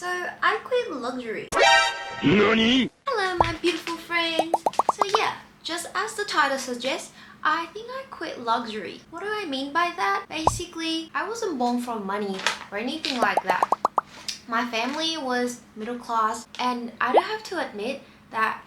So I quit luxury. NANI? Hello my beautiful friends. So yeah, just as the title suggests, I think I quit luxury. What do I mean by that? Basically, I wasn't born from money or anything like that. My family was middle class, and I do have to admit that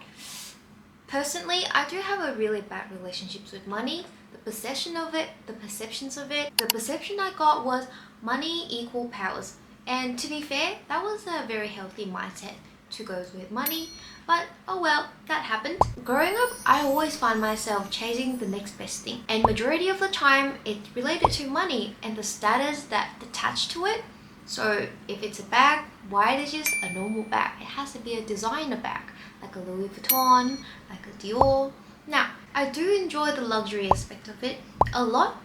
personally, I do have a really bad relationships with money. The possession of it, the perceptions of it. The perception I got was money equal powers. And to be fair, that was a very healthy mindset to go with money. But oh well, that happened. Growing up, I always find myself chasing the next best thing. And majority of the time, it's related to money and the status that attached to it. So if it's a bag, why is it just a normal bag? It has to be a designer bag, like a Louis Vuitton, like a Dior. Now, I do enjoy the luxury aspect of it a lot.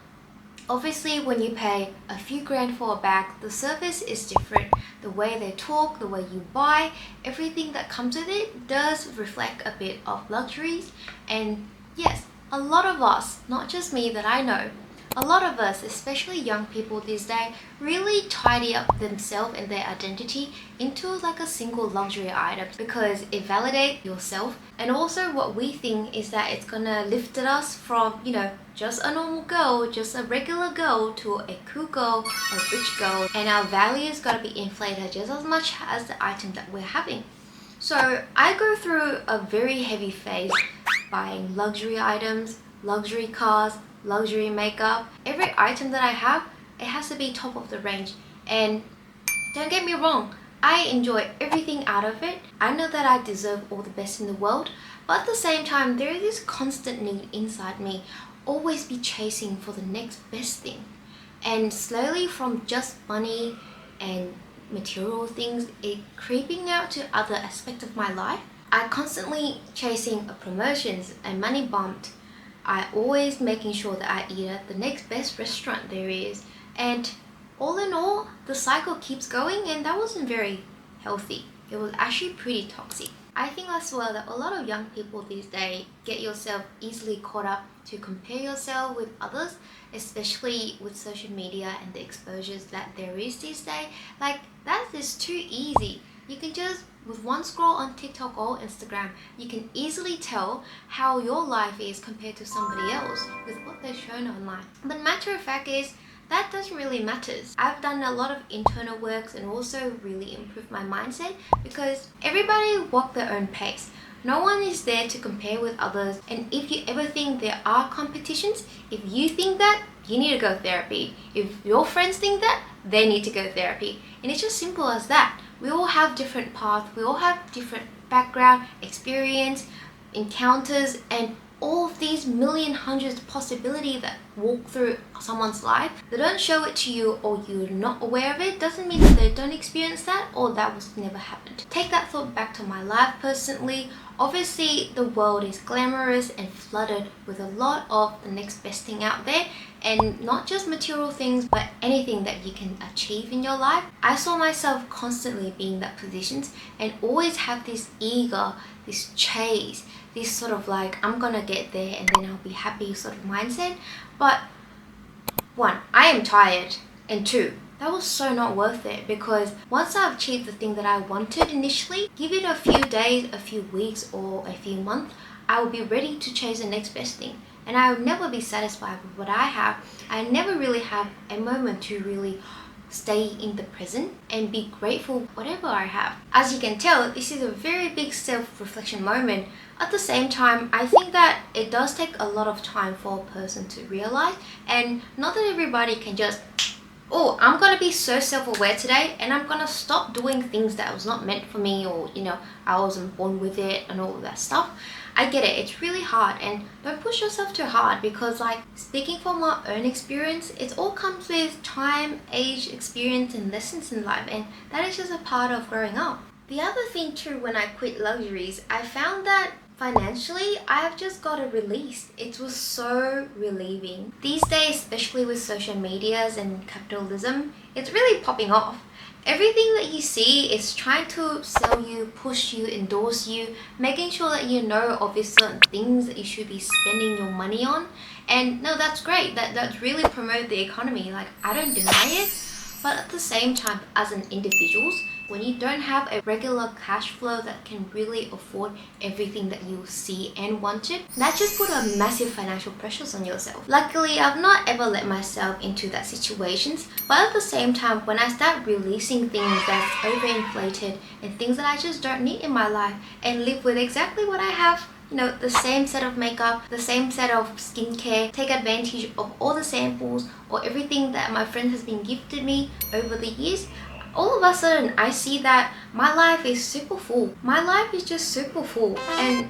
Obviously, when you pay a few grand for a bag, the service is different. The way they talk, the way you buy, everything that comes with it does reflect a bit of luxuries. And yes, a lot of us, not just me that I know, a lot of us, especially young people these days, really tidy up themselves and their identity into like a single luxury item because it validates yourself. And also what we think is that it's gonna lift us from, just a normal girl, just a regular girl to a cool girl, a rich girl. And our value is gotta be inflated just as much as the item that we're having. So I go through a very heavy phase buying luxury items, luxury cars, luxury makeup. Every item that I have, it has to be top of the range. And don't get me wrong, I enjoy everything out of it. I know that I deserve all the best in the world, but at the same time, there is this constant need inside me, always be chasing for the next best thing. And slowly from just money and material things, it creeping out to other aspects of my life. I constantly chasing promotions and money bumped. I always making sure that I eat at the next best restaurant there is. And all in all, the cycle keeps going, and that wasn't very healthy. It was actually pretty toxic. I think as well that a lot of young people these days get yourself easily caught up to compare yourself with others, especially with social media and the exposures that there is these days. Like, that is too easy. You can just, with one scroll on TikTok or Instagram, you can easily tell how your life is compared to somebody else with what they've shown online. But matter of fact is, that doesn't really matter. I've done a lot of internal works and also really improved my mindset because everybody walk their own pace. No one is there to compare with others, and if you ever think there are competitions, if you think that, you need to go therapy. If your friends think that, they need to go therapy. And it's just simple as that. We all have different paths, we all have different background, experience, encounters, and all of these million hundreds of possibilities that walk through someone's life. They don't show it to you or you're not aware of it, doesn't mean that they don't experience that or that was never happened. Take that thought back to my life personally. Obviously, the world is glamorous and flooded with a lot of the next best thing out there, and not just material things, but anything that you can achieve in your life. I saw myself constantly being in that positions and always have this eager, this chase, this sort of like, I'm gonna get there and then I'll be happy sort of mindset. But one, I am tired, and two, that was so not worth it because once I've achieved the thing that I wanted initially, give it a few days, a few weeks, or a few months, I will be ready to chase the next best thing. And I will never be satisfied with what I have. I never really have a moment to really stay in the present and be grateful for whatever I have. As you can tell, this is a very big self-reflection moment. At the same time, I think that it does take a lot of time for a person to realize, and not that everybody can just, oh, I'm gonna be so self-aware today and I'm gonna stop doing things that was not meant for me, or I wasn't born with it and all of that stuff. I get it, it's really hard, and don't push yourself too hard because, like, speaking from my own experience, it all comes with time, age, experience, and lessons in life, and that is just a part of growing up. The other thing too, when I quit luxuries, I found that financially, I've just got a release. It was so relieving. These days, especially with social medias and capitalism, it's really popping off. Everything that you see is trying to sell you, push you, endorse you, making sure that you know of these certain things that you should be spending your money on. And no, that's great. That's really promote the economy. Like, I don't deny it. But at the same time, as an individuals, when you don't have a regular cash flow that can really afford everything that you see and wanted, that just put a massive financial pressures on yourself. Luckily, I've not ever let myself into that situations, but at the same time, when I start releasing things that's overinflated and things that I just don't need in my life and live with exactly what I have, you know, the same set of makeup, the same set of skincare, take advantage of all the samples or everything that my friend has been gifted me over the years, all of a sudden I see that my life is super full. My life is just super full. And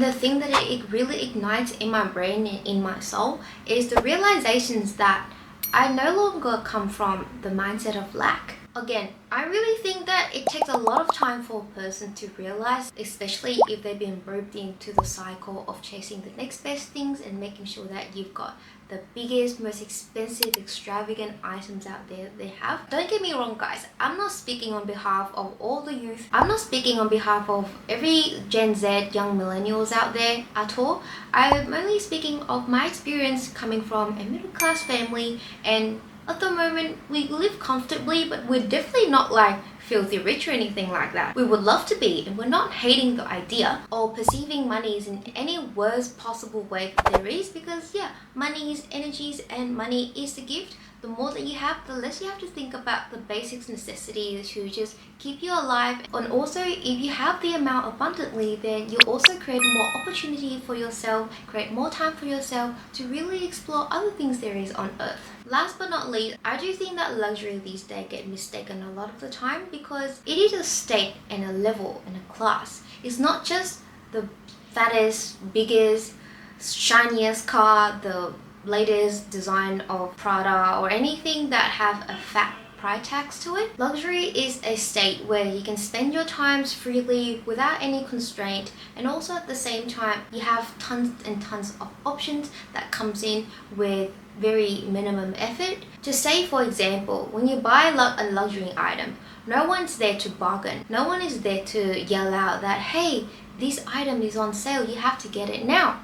the thing that it really ignites in my brain and in my soul is the realizations that I no longer come from the mindset of lack. Again, I really think that it takes a lot of time for a person to realize, especially if they've been roped into the cycle of chasing the next best things and making sure that you've got the biggest, most expensive, extravagant items out there they have. Don't get me wrong, guys. I'm not speaking on behalf of all the youth. I'm not speaking on behalf of every Gen Z, young millennials out there at all. I'm only speaking of my experience coming from a middle-class family, and at the moment we live comfortably, but we're definitely not like filthy rich or anything like that. We would love to be, and we're not hating the idea or perceiving money is in any worst possible way that there is, because yeah, money is energies and money is the gift. The more that you have, the less you have to think about the basics necessities to just keep you alive. And also, if you have the amount abundantly, then you also create more opportunity for yourself, create more time for yourself to really explore other things there is on earth. Last but not least, I do think that luxury these days get mistaken a lot of the time because it is a state and a level and a class. It's not just the fattest, biggest, shiniest car, the latest design of Prada or anything that have a fat price tags to it. Luxury is a state where you can spend your times freely without any constraint, and also at the same time you have tons and tons of options that comes in with very minimum effort. To say, for example, when you buy a luxury item, no one's there to bargain. No one is there to yell out that, hey, this item is on sale, you have to get it now.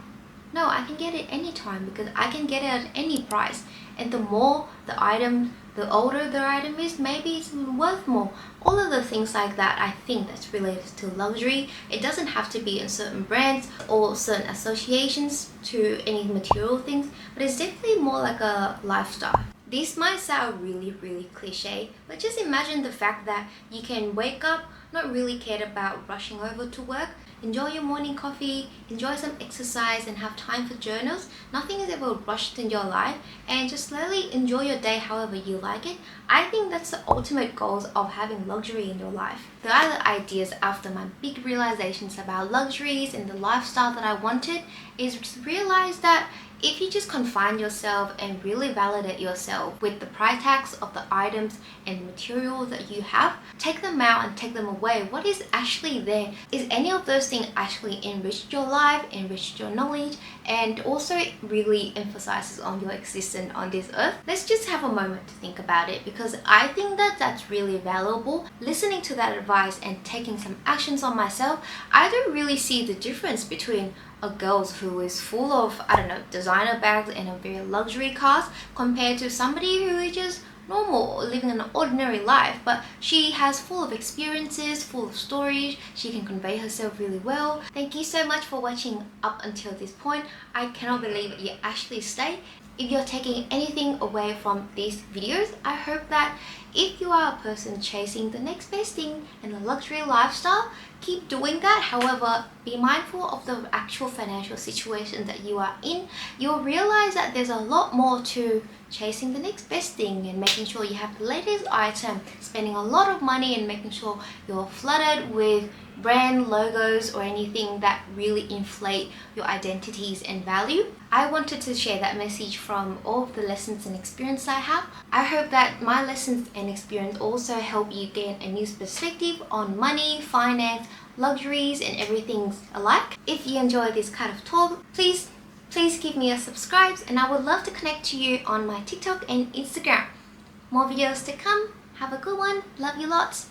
No, I can get it anytime because I can get it at any price. And the more the item, the older the item is, maybe it's worth more. All of the things like that, I think that's related to luxury. It doesn't have to be in certain brands or certain associations to any material things, but it's definitely more like a lifestyle. This might sound really cliche, but just imagine the fact that you can wake up, not really cared about rushing over to work, enjoy your morning coffee, enjoy some exercise and have time for journals. Nothing is ever rushed in your life, and just slowly enjoy your day however you like it. I think that's the ultimate goals of having luxury in your life. The other ideas after my big realizations about luxuries and the lifestyle that I wanted is to realize that if you just confine yourself and really validate yourself with the price tags of the items and material that you have, take them out and take them away. What is actually there? Is any of those things actually enriched your life, enriched your knowledge, and also really emphasizes on your existence on this earth? Let's just have a moment to think about it, because I think that that's really valuable. Listening to that advice and taking some actions on myself, I don't really see the difference between a girl who is full of, I don't know, designer bags and a very luxury cars compared to somebody who is just normal, living an ordinary life, but she has full of experiences, full of stories, she can convey herself really well. Thank you so much for watching up until this point. I cannot believe you actually stayed. If you're taking anything away from these videos, I hope that if you are a person chasing the next best thing in the luxury lifestyle, keep doing that. However, be mindful of the actual financial situation that you are in. You'll realize that there's a lot more to chasing the next best thing and making sure you have the latest item, spending a lot of money and making sure you're flooded with brand logos or anything that really inflate your identities and value. I wanted to share that message from all of the lessons and experience I have. I hope that my lessons and experience also help you gain a new perspective on money, finance, luxuries and everything alike. If you enjoy this kind of talk, please give me a subscribe, and I would love to connect to you on my TikTok and Instagram. More videos to come. Have a good one. Love you lots.